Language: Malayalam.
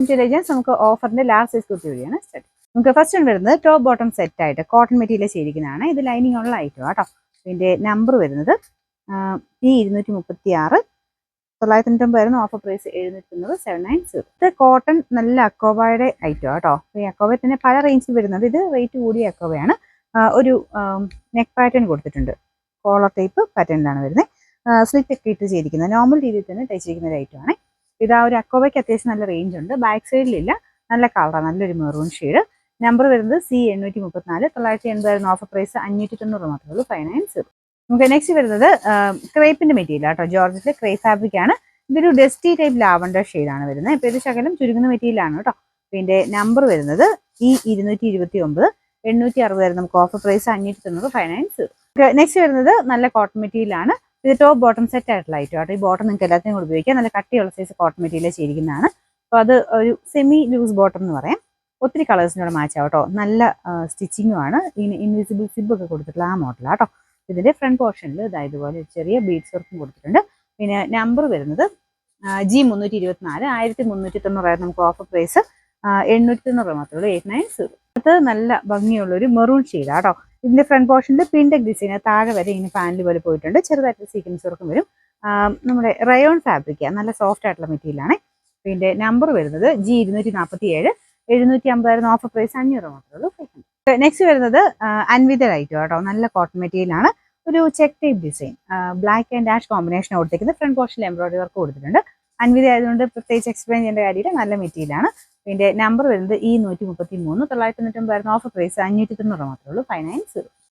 ഇന്റലിജൻസ് നമുക്ക് ഓഫറിന്റെ ലാസ്റ്റ് സൈസ് കുർത്തി വഴിയാണ് സ്റ്റാർട്ട്. നമുക്ക് ഫസ്റ്റ് വരുന്നത് ടോപ്പ് ബോട്ടം സെറ്റ് ആയിട്ട് കോട്ടൺ മെറ്റീരിയൽ ചെയ്തിരിക്കുന്നതാണ്. ഇത് ലൈനിങ് ഉള്ള ഐറ്റം കേട്ടോ. ഇതിന്റെ നമ്പർ വരുന്നത് T236 990 ഓഫർ പ്രൈസ് 790 790. ഇത് കോട്ടൺ നല്ല അക്കോബയുടെ ഐറ്റം കേട്ടോ. ഈ അക്കോബ തന്നെ പല റേഞ്ചിൽ വരുന്നത്. ഇത് റേറ്റ് കൂടിയ അക്കോബയാണ്. ഒരു നെക്ക് പാറ്റേൺ കൊടുത്തിട്ടുണ്ട്. കോളർ ടൈപ്പ് പാറ്റേണിലാണ് വരുന്നത്. സ്ലിറ്റ് ഒക്കെ ഇട്ട് ചെയ്തിരിക്കുന്നത് നോർമൽ രീതിയിൽ തന്നെ തയ്ച്ചിരിക്കുന്ന ഒരു ഐറ്റമാണ്. ഇത് ആ ഒരു അക്കോബയ്ക്ക് അത്യാവശ്യം നല്ല റേഞ്ച് ഉണ്ട്. ബാക്ക് സൈഡിലില്ല. നല്ല കളറാണ്, നല്ലൊരു മെറൂൺ ഷെയ്ഡ്. നമ്പർ വരുന്നത് C834 980 ഓഫർ പ്രൈസ് 590 മാത്രമേ ഉള്ളൂ 590. നമുക്ക് നെക്സ്റ്റ് വരുന്നത് ക്രേപ്പിന്റെ മെറ്റീരിയൽ കേട്ടോ. ജോർജറ്റിലെ ക്രേപ്പ് ഫാബ്രിക് ആണ്. ഇതൊരു ഡസ്റ്റി ടൈപ്പ് ലാവണ്ടർ ഷെയ്ഡാണ് വരുന്നത്. ഇപ്പൊ ഇത് ശകലം ചുരുങ്ങുന്ന മെറ്റീരിയലാണ് കേട്ടോ. ഇതിന്റെ നമ്പർ വരുന്നത് E229 860 നമുക്ക് ഓഫർ പ്രൈസ് 590 590. നെക്സ്റ്റ് വരുന്നത് നല്ല കോട്ടൺ മെറ്റീരിയൽ ആണ്. ഇത് ടോപ്പ് ബോട്ടം സെറ്റ് ആയിട്ടുള്ള ഐറ്റം കേട്ടോ. ഈ ബോട്ടം നിങ്ങൾക്ക് എല്ലാത്തിനും കൂടി ഉപയോഗിക്കാം. നല്ല കട്ടിയുള്ള സൈസ് കോട്ടൺ മെറ്റീരിയൽ ചെയ്തിരിക്കുന്നതാണ്. അപ്പോൾ അത് ഒരു സെമി ലൂസ് ബോട്ടം എന്ന് പറയാം. ഒത്തിരി കളേഴ്സിനോട് മാച്ച് ആവും കേട്ടോ. നല്ല സ്റ്റിച്ചിങ്ങും ആണ്. ഇതിന് ഇൻവിസിബിൾ സിബ് ഒക്കെ കൊടുത്തിട്ടുള്ള ആ മോഡലാണ് കേട്ടോ. ഇതിന്റെ ഫ്രണ്ട് പോർഷനിൽ ഇതുപോലെ ചെറിയ ബീഡ്സ് വർക്കും കൊടുത്തിട്ടുണ്ട്. പിന്നെ നമ്പർ വരുന്നത് G324 1390 നമുക്ക് ഓഫർ പ്രൈസ് 890 മാത്രമേ ഉള്ളൂ 890. അത് നല്ല ഭംഗിയുള്ള ഒരു മെറൂൺ ഷെയ്ഡാണ് കേട്ടോ. ഇതിന്റെ ഫ്രണ്ട് പോർഷനിൽ പിൻടെക് ഡിസൈൻ താഴെ വരെ ഇങ്ങനെ പാനൽ പോലെ പോയിട്ടുണ്ട്. ചെറുതായിട്ട് സീക്വൻസ് വർക്കും വരും. നമ്മുടെ റയോൺ ഫാബ്രിക് നല്ല സോഫ്റ്റ് ആയിട്ടുള്ള മെറ്റീരിയൽ ആണ്. ഇതിന്റെ നമ്പർ വരുന്നത് G247 750 ഓഫർ പ്രൈസ് 500 മാത്രമേ ഉള്ളൂ 500. നെക്സ്റ്റ് വരുന്നത് അൻവിതർ ഐറ്റം കേട്ടോ. നല്ല കോട്ടൺ മെറ്റീരിയൽ ആണ്. ഒരു check type design black and ash combination കൊടുത്തിരിക്കുന്നത്. ഫ്രണ്ട് പോർഷനിൽ എംബ്രോയിഡറി വർക്ക് കൊടുത്തിട്ടുണ്ട്. അൻവിത ആയതുകൊണ്ട് പ്രത്യേകിച്ച് എക്സ്പ്ലെയിൻ ചെയ്യേണ്ട കാര്യമില്ല. നല്ല മെറ്റീരിയൽ ആണ്. ഇതിന്റെ നമ്പർ വരുന്നത് E133 990 ഓഫർ പ്രൈസ് 590 മാത്രമേ ഉള്ളൂ 590.